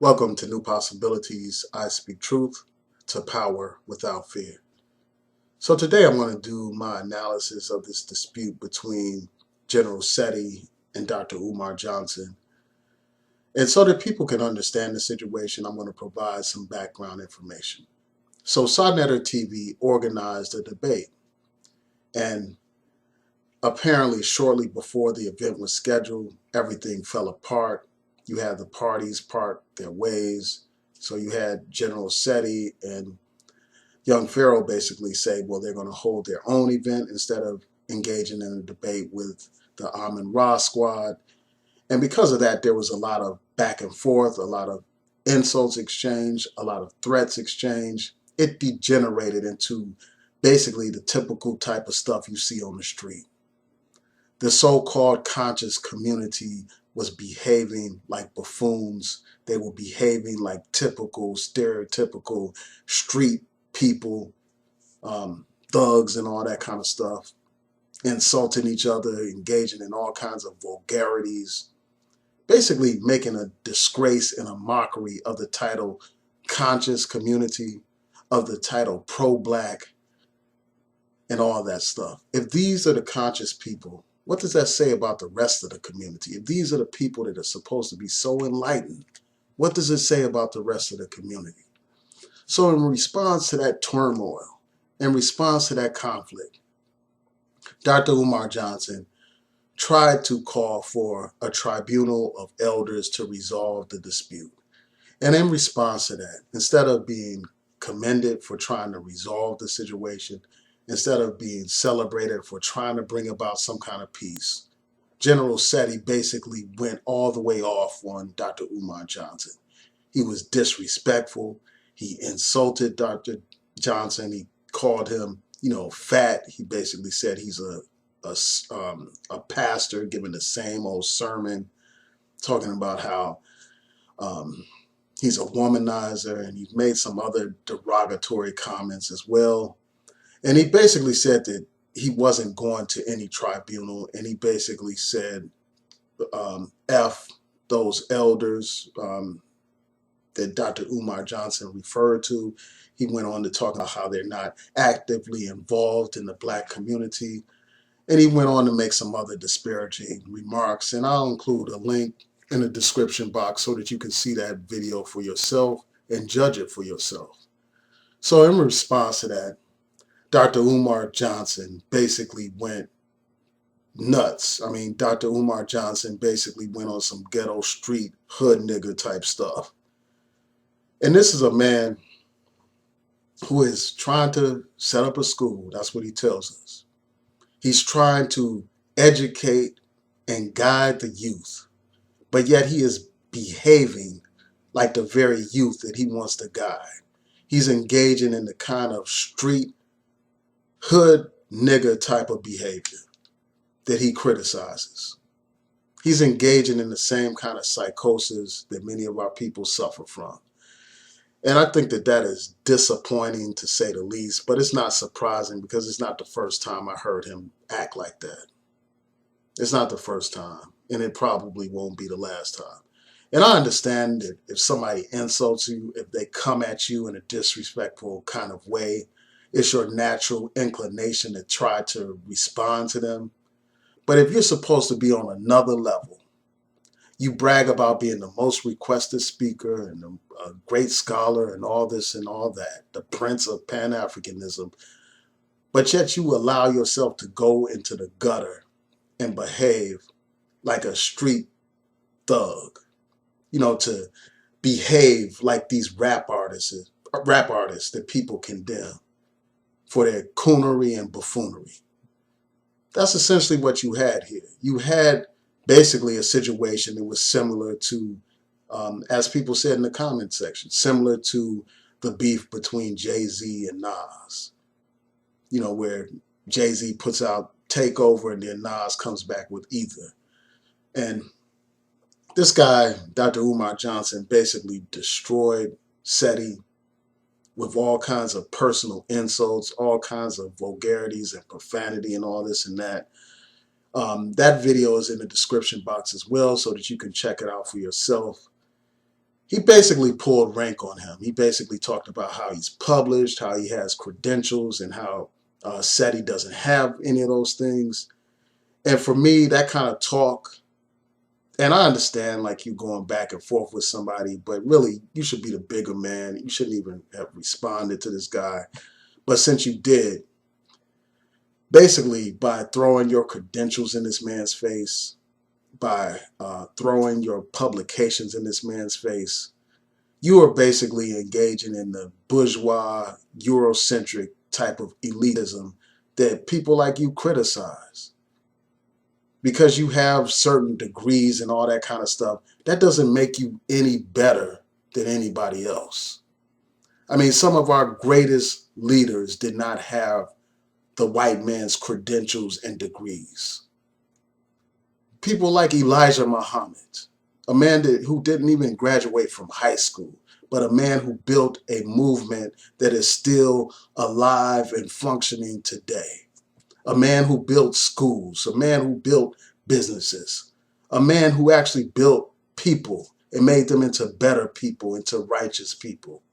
Welcome to New Possibilities. I speak truth to power without fear. So today I'm going to do my analysis of this dispute between General Seti and Dr. Umar Johnson. And so that people can understand the situation, I'm going to provide some background information. So Saneter TV organized a debate, and apparently shortly before the event was scheduled, everything fell apart. You had the parties part their ways. So you had General Seti and young Pharaoh basically say, well, they're going to hold their own event instead of engaging in a debate with the Amin Ra squad. And because of that, there was a lot of back and forth, a lot of insults exchanged, a lot of threats exchanged. It degenerated into basically the typical type of stuff you see on the street. The so-called conscious community was behaving like buffoons. They were behaving like typical, stereotypical street people, thugs and all that kind of stuff, insulting each other, engaging in all kinds of vulgarities, basically making a disgrace and a mockery of the title conscious community, of the title pro-black, and all that stuff. If these are the conscious people, what does that say about the rest of the community? If these are the people that are supposed to be so enlightened, what does it say about the rest of the community? So in response to that turmoil, in response to that conflict, Dr. Umar Johnson tried to call for a tribunal of elders to resolve the dispute. And in response to that, instead of being commended for trying to resolve the situation, instead of being celebrated for trying to bring about some kind of peace, General Seti basically went all the way off on Dr. Umar Johnson. He was disrespectful. He insulted Dr. Johnson. He called him, fat. He basically said he's a pastor giving the same old sermon, talking about how he's a womanizer, and he made some other derogatory comments as well. And he basically said that he wasn't going to any tribunal, and he basically said, F those elders that Dr. Umar Johnson referred to. He went on to talk about how they're not actively involved in the black community. And he went on to make some other disparaging remarks. And I'll include a link in the description box so that you can see that video for yourself and judge it for yourself. So in response to that, Dr. Umar Johnson basically went nuts. I mean, Dr. Umar Johnson basically went on some ghetto street hood nigga type stuff. And this is a man who is trying to set up a school. That's what he tells us. He's trying to educate and guide the youth, but yet he is behaving like the very youth that he wants to guide. He's engaging in the kind of street hood nigger type of behavior that he criticizes. He's engaging in the same kind of psychosis that many of our people suffer from. And I think that that is disappointing, to say the least, but it's not surprising because it's not the first time I heard him act like that. It's not the first time, and it probably won't be the last time. And I understand that if somebody insults you, if they come at you in a disrespectful kind of way, it's your natural inclination to try to respond to them. But if you're supposed to be on another level, you brag about being the most requested speaker and a great scholar and all this and all that, the prince of Pan-Africanism, but yet you allow yourself to go into the gutter and behave like a street thug, to behave like these rap artists that people condemn for their coonery and buffoonery. That's essentially what you had here. You had basically a situation that was similar to, as people said in the comment section, similar to the beef between Jay-Z and Nas, where Jay-Z puts out Takeover and then Nas comes back with Ether. And this guy, Dr. Umar Johnson, basically destroyed Seti with all kinds of personal insults, all kinds of vulgarities and profanity and all this and that. That video is in the description box as well so that you can check it out for yourself. he basically pulled rank on him. He basically talked about how he's published, how he has credentials, and how Seti doesn't have any of those things. And for me, that kind of talk, and I understand like you going back and forth with somebody, but really you should be the bigger man. You shouldn't even have responded to this guy. But since you did, basically by throwing your credentials in this man's face, by throwing your publications in this man's face, you are basically engaging in the bourgeois, Eurocentric type of elitism that people like you criticize. Because you have certain degrees and all that kind of stuff, that doesn't make you any better than anybody else. I mean, some of our greatest leaders did not have the white man's credentials and degrees. People like Elijah Muhammad, a man who didn't even graduate from high school, but a man who built a movement that is still alive and functioning today. A man who built schools, a man who built businesses, a man who actually built people and made them into better people, into righteous people.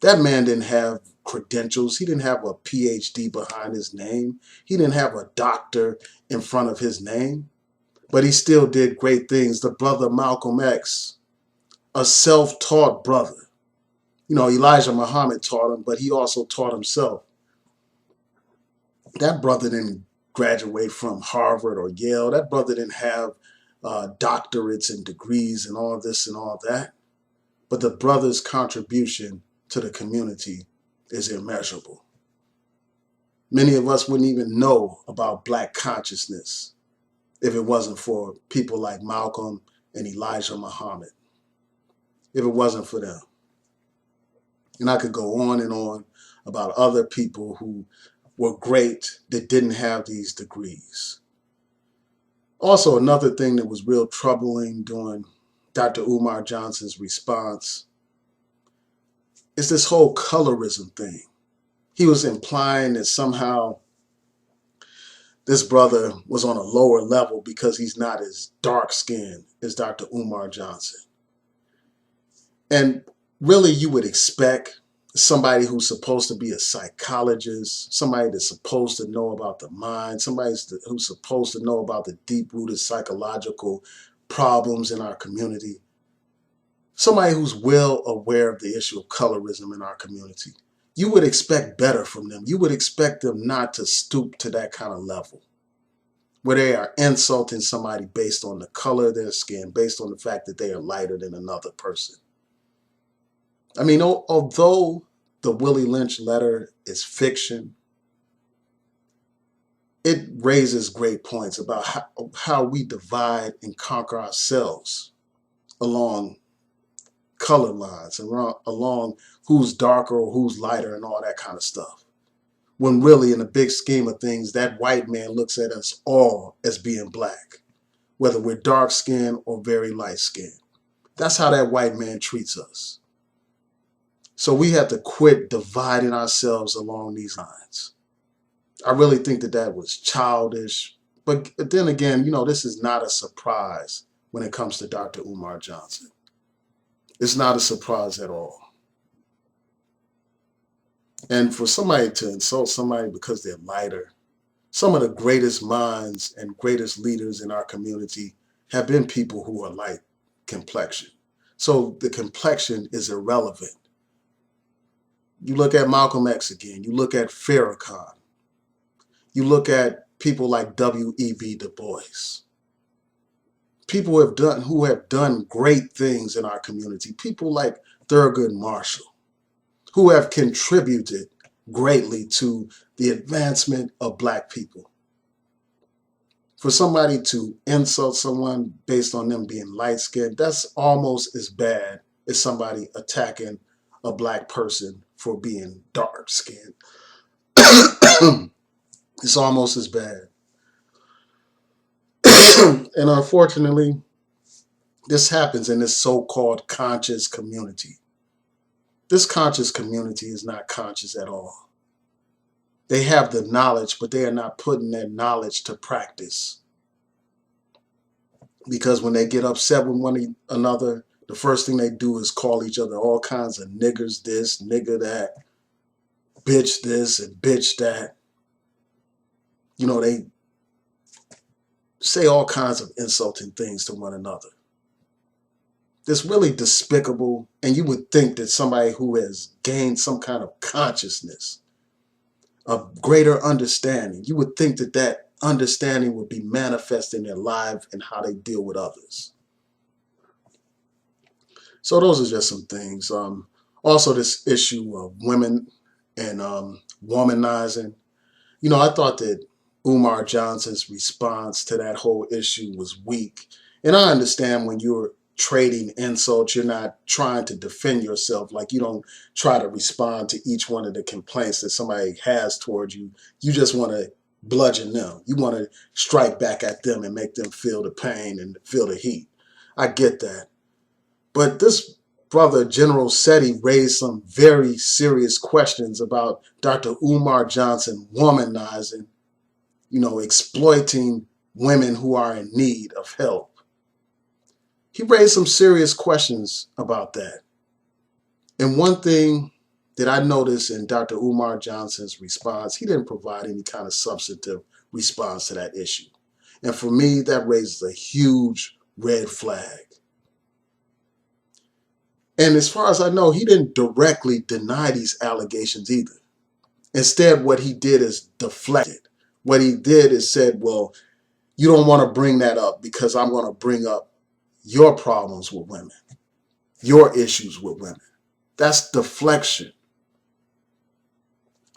That man didn't have credentials. He didn't have a PhD behind his name. He didn't have a doctor in front of his name, but he still did great things. The brother Malcolm X, a self-taught brother. You know, Elijah Muhammad taught him, but he also taught himself. That brother didn't graduate from Harvard or Yale. That brother didn't have doctorates and degrees and all this and all that. But the brother's contribution to the community is immeasurable. Many of us wouldn't even know about Black consciousness if it wasn't for people like Malcolm and Elijah Muhammad, if it wasn't for them. And I could go on and on about other people who were great that didn't have these degrees. Also, another thing that was real troubling during Dr. Umar Johnson's response is this whole colorism thing. He was implying that somehow this brother was on a lower level because he's not as dark-skinned as Dr. Umar Johnson. And really, you would expect somebody who's supposed to be a psychologist, somebody that's supposed to know about the mind, somebody who's supposed to know about the deep-rooted psychological problems in our community, somebody who's well aware of the issue of colorism in our community. You would expect better from them. You would expect them not to stoop to that kind of level, where they are insulting somebody based on the color of their skin, based on the fact that they are lighter than another person. I mean, although the Willie Lynch letter is fiction, it raises great points about how we divide and conquer ourselves along color lines, along who's darker or who's lighter and all that kind of stuff. When really, in the big scheme of things, that white man looks at us all as being black, whether we're dark-skinned or very light-skinned. That's how that white man treats us. So we have to quit dividing ourselves along these lines. I really think that that was childish. But then again, you know, this is not a surprise when it comes to Dr. Umar Johnson. It's not a surprise at all. And for somebody to insult somebody because they're lighter, some of the greatest minds and greatest leaders in our community have been people who are light complexion. So the complexion is irrelevant. You look at Malcolm X again. You look at Pharaoh. You look at people like W.E.B. Du Bois. People who have done great things in our community. People like Thurgood Marshall, who have contributed greatly to the advancement of Black people. For somebody to insult someone based on them being light-skinned, that's almost as bad as somebody attacking a Black person for being dark-skinned. It's almost as bad. And unfortunately, this happens in this so-called conscious community. This conscious community is not conscious at all. They have the knowledge, but they are not putting that knowledge to practice. Because when they get upset with one another, The first thing they do is call each other all kinds of niggers this, nigger that, bitch this and bitch that. You know, they say all kinds of insulting things to one another. It's really despicable, and you would think that somebody who has gained some kind of consciousness, a greater understanding, you would think that that understanding would be manifest in their life and how they deal with others. So those are just some things. Also, this issue of women and womanizing. You know, I thought that Umar Johnson's response to that whole issue was weak. And I understand when you're trading insults, you're not trying to defend yourself. Like, you don't try to respond to each one of the complaints that somebody has towards you. You just want to bludgeon them. You want to strike back at them and make them feel the pain and feel the heat. I get that. But this brother, General Seti, raised some very serious questions about Dr. Umar Johnson womanizing, you know, exploiting women who are in need of help. He raised some serious questions about that. And one thing that I noticed in Dr. Umar Johnson's response, he didn't provide any kind of substantive response to that issue. And for me, that raises a huge red flag. And as far as I know, he didn't directly deny these allegations either. Instead, what he did is deflected. What he did is said, well, you don't want to bring that up because I'm going to bring up your problems with women, your issues with women. That's deflection.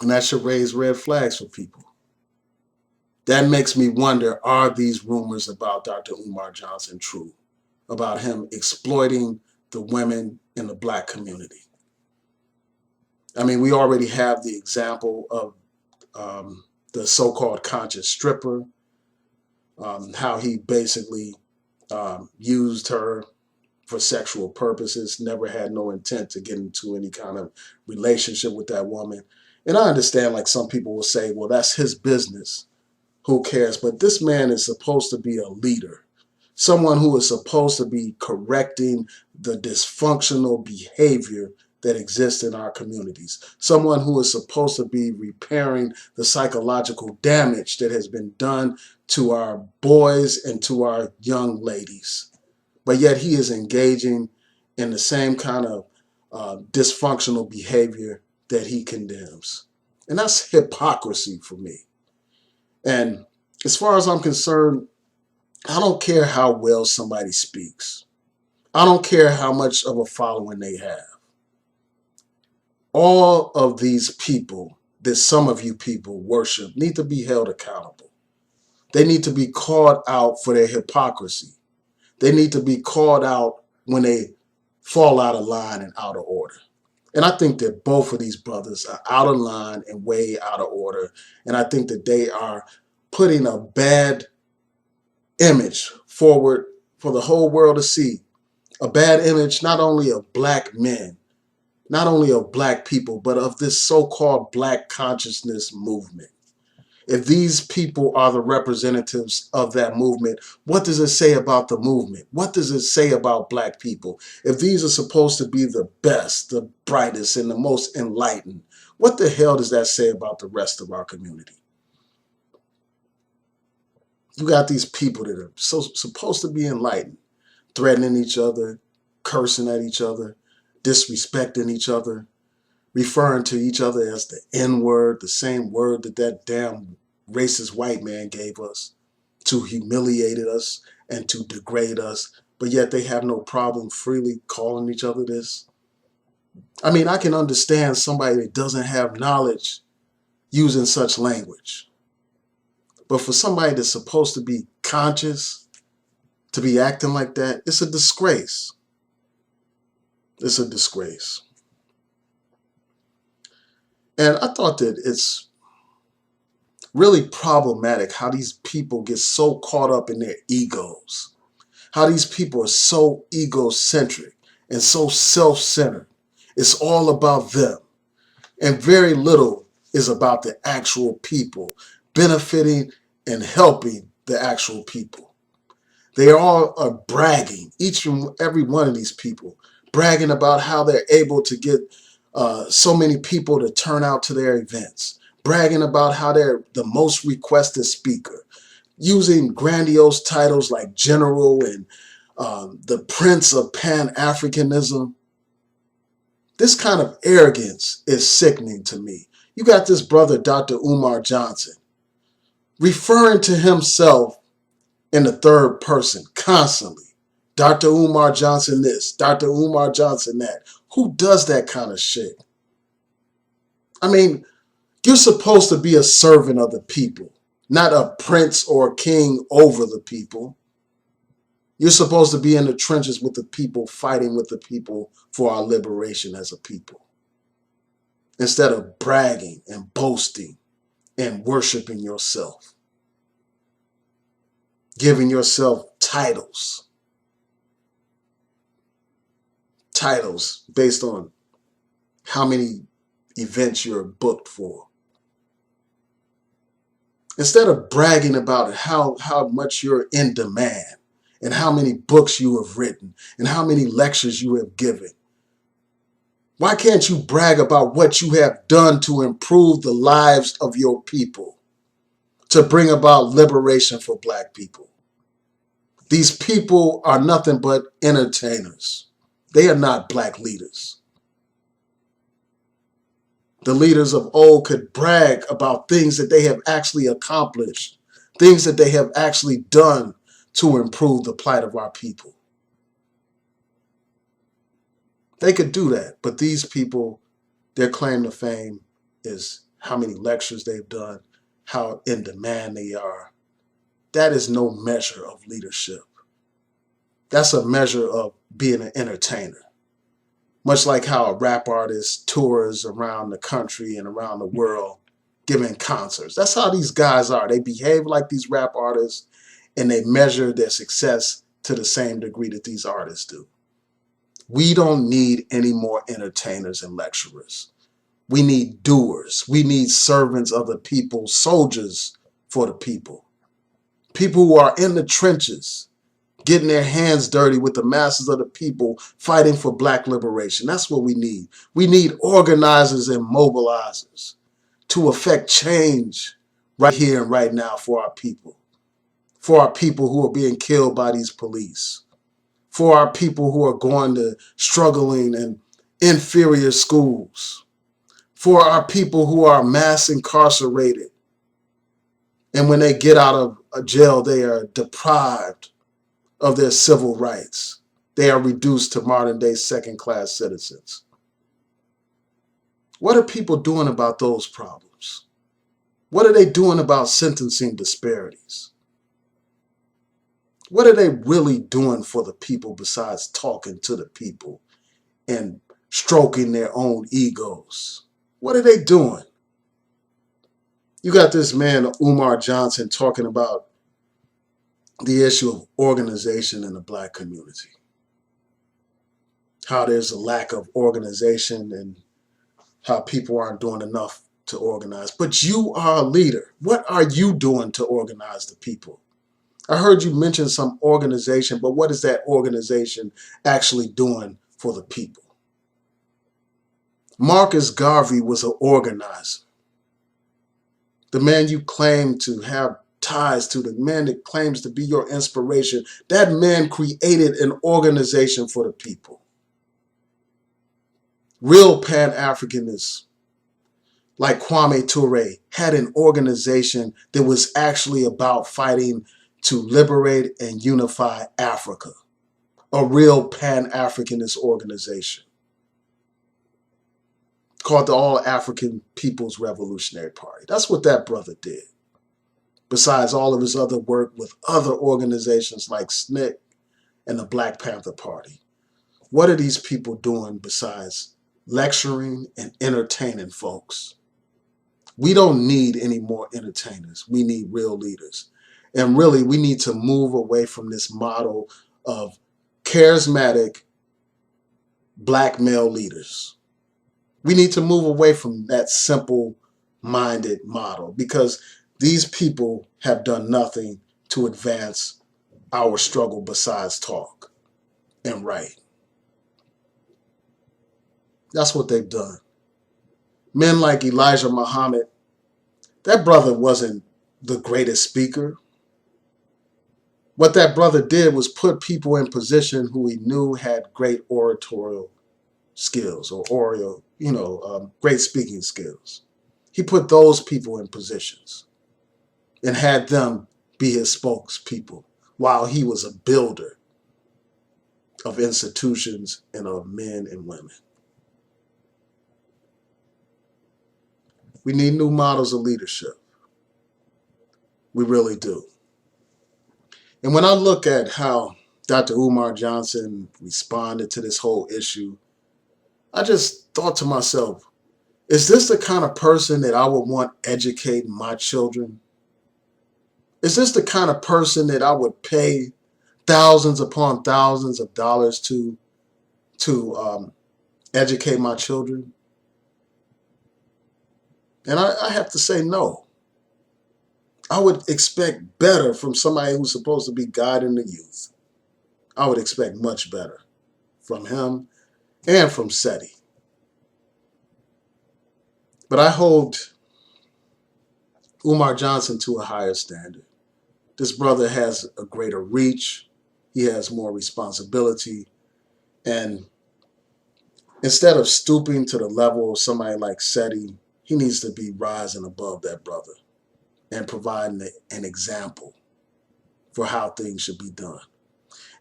And that should raise red flags for people. That makes me wonder, are these rumors about Dr. Umar Johnson true? About him exploiting the women in the black community? I mean, we already have the example of the so-called conscious stripper, how he basically used her for sexual purposes, never had no intent to get into any kind of relationship with that woman. And I understand, like, some people will say, well, that's his business. Who cares? But this man is supposed to be a leader, someone who is supposed to be correcting the dysfunctional behavior that exists in our communities, someone who is supposed to be repairing the psychological damage that has been done to our boys and to our young ladies. But yet he is engaging in the same kind of dysfunctional behavior that he condemns. And that's hypocrisy for me. And as far as I'm concerned, I don't care how well somebody speaks. I don't care how much of a following they have. All of these people that some of you people worship need to be held accountable. They need to be called out for their hypocrisy. They need to be called out when they fall out of line and out of order. And I think that both of these brothers are out of line and way out of order. And I think that they are putting a bad image forward for the whole world to see. A bad image not only of black men, not only of black people, but of this so-called black consciousness movement. If these people are the representatives of that movement, what does it say about the movement? What does it say about black people? If these are supposed to be the best, the brightest, and the most enlightened, what the hell does that say about the rest of our community? You got these people that are supposed to be enlightened, threatening each other, cursing at each other, disrespecting each other, referring to each other as the N-word, the same word that that damn racist white man gave us to humiliate us and to degrade us, but yet they have no problem freely calling each other this. I mean, I can understand somebody that doesn't have knowledge using such language. But for somebody that's supposed to be conscious to be acting like that, it's a disgrace. It's a disgrace. And I thought that it's really problematic how these people get so caught up in their egos, how these people are so egocentric and so self-centered. It's all about them, and very little is about the actual people, benefiting and helping the actual people. They all are bragging, each and every one of these people, bragging about how they're able to get so many people to turn out to their events, bragging about how they're the most requested speaker, using grandiose titles like General and the Prince of Pan-Africanism. This kind of arrogance is sickening to me. You got this brother, Dr. Umar Johnson, referring to himself in the third person constantly. Dr. Umar Johnson this, Dr. Umar Johnson that. Who does that kind of shit? I mean, you're supposed to be a servant of the people, not a prince or a king over the people. You're supposed to be in the trenches with the people, fighting with the people for our liberation as a people. Instead of bragging and boasting and worshiping yourself. Giving yourself titles. Titles based on how many events you're booked for. Instead of bragging about how much you're in demand and how many books you have written and how many lectures you have given. Why can't you brag about what you have done to improve the lives of your people, to bring about liberation for black people? These people are nothing but entertainers. They are not black leaders. The leaders of old could brag about things that they have actually accomplished, things that they have actually done to improve the plight of our people. They could do that, but these people, their claim to fame is how many lectures they've done, how in demand they are. That is no measure of leadership. That's a measure of being an entertainer. Much like how a rap artist tours around the country and around the world giving concerts. That's how these guys are. They behave like these rap artists and they measure their success to the same degree that these artists do. We don't need any more entertainers and lecturers. We need doers. We need servants of the people, soldiers for the people. People who are in the trenches, getting their hands dirty with the masses of the people, fighting for black liberation. That's what we need. We need organizers and mobilizers to affect change right here and right now for our people who are being killed by these police, for our people who are going to struggling and inferior schools, for our people who are mass incarcerated. And when they get out of jail, they are deprived of their civil rights. They are reduced to modern day second-class citizens. What are people doing about those problems? What are they doing about sentencing disparities? What are they really doing for the people besides talking to the people and stroking their own egos? What are they doing? You got this man, Umar Johnson, talking about the issue of organization in the black community. How there's a lack of organization and how people aren't doing enough to organize. But you are a leader. What are you doing to organize the people? I heard you mention some organization, but what is that organization actually doing for the people? Marcus Garvey was an organizer. The man you claim to have ties to, the man that claims to be your inspiration, that man created an organization for the people. Real Pan-Africanists like Kwame Ture had an organization that was actually about fighting to liberate and unify Africa. A real Pan-Africanist organization called the All-African People's Revolutionary Party. That's what that brother did. Besides all of his other work with other organizations like SNCC and the Black Panther Party. What are these people doing besides lecturing and entertaining folks? We don't need any more entertainers. We need real leaders. And really, we need to move away from this model of charismatic black male leaders. We need to move away from that simple-minded model because these people have done nothing to advance our struggle besides talk and write. That's what they've done. Men like Elijah Muhammad, that brother wasn't the greatest speaker. What that brother did was put people in position who he knew had great oratorial skills or oral, great speaking skills. He put those people in positions and had them be his spokespeople while he was a builder of institutions and of men and women. We need new models of leadership. We really do. And when I look at how Dr. Umar Johnson responded to this whole issue, I just thought to myself, is this the kind of person that I would want educating my children? Is this the kind of person that I would pay thousands upon thousands of dollars to educate my children? And I have to say no. I would expect better from somebody who's supposed to be guiding the youth. I would expect much better from him and from Seti. But I hold Umar Johnson to a higher standard. This brother has a greater reach. He has more responsibility. And instead of stooping to the level of somebody like Seti, he needs to be rising above that brother and providing an example for how things should be done.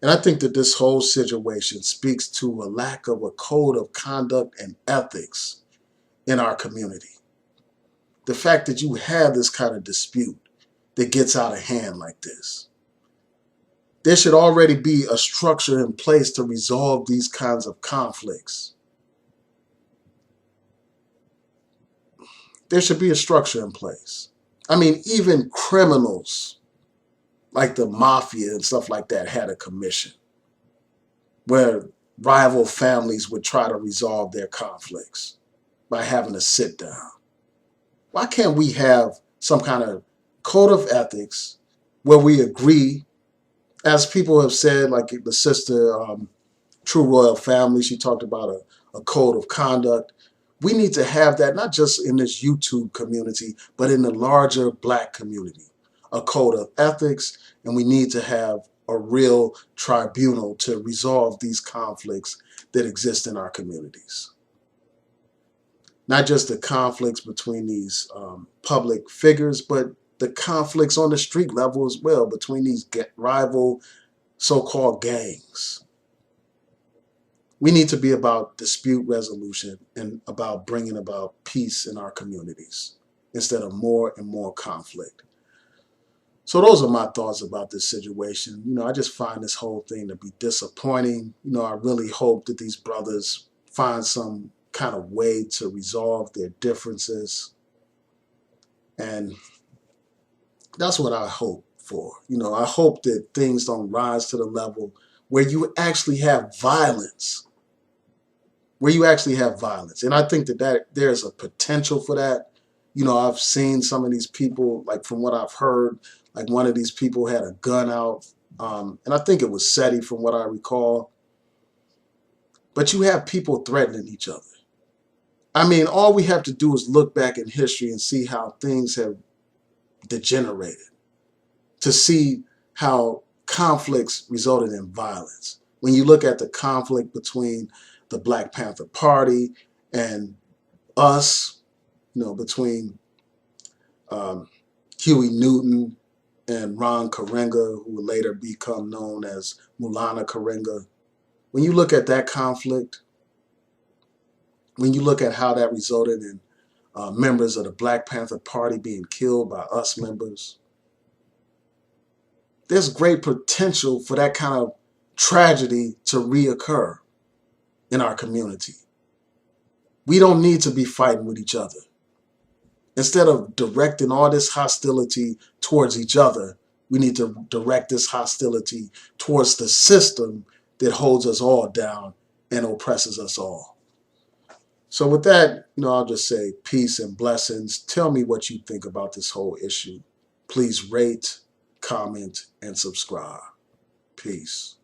And I think that this whole situation speaks to a lack of a code of conduct and ethics in our community. The fact that you have this kind of dispute that gets out of hand like this. There should already be a structure in place to resolve these kinds of conflicts. There should be a structure in place. I mean, even criminals like the mafia and stuff like that had a commission where rival families would try to resolve their conflicts by having a sit down. Why can't we have some kind of code of ethics where we agree, as people have said, like the sister, True Royal Family, she talked about a code of conduct. We need to have that not just in this YouTube community, but in the larger Black community, a code of ethics, and we need to have a real tribunal to resolve these conflicts that exist in our communities. Not just the conflicts between these public figures, but the conflicts on the street level as well between these rival so-called gangs. We need to be about dispute resolution and about bringing about peace in our communities instead of more and more conflict. So those are my thoughts about this situation. I just find this whole thing to be disappointing. I really hope that these brothers find some kind of way to resolve their differences. And that's what I hope for. I hope that things don't rise to the level where you actually have violence. And I think that there's a potential for that. I've seen some of these people, like from what I've heard, like one of these people had a gun out. And I think it was Seti from what I recall. But you have people threatening each other. I mean, all we have to do is look back in history and see how things have degenerated, to see how conflicts resulted in violence. When you look at the conflict between the Black Panther Party and us, between Huey Newton and Ron Karenga, who would later become known as Mulana Karenga. When you look at that conflict, when you look at how that resulted in members of the Black Panther Party being killed by us members, there's great potential for that kind of tragedy to reoccur in our community. We don't need to be fighting with each other. Instead of directing all this hostility towards each other, we need to direct this hostility towards the system that holds us all down and oppresses us all. So with that, I'll just say peace and blessings. Tell me what you think about this whole issue. Please rate, comment, and subscribe. Peace.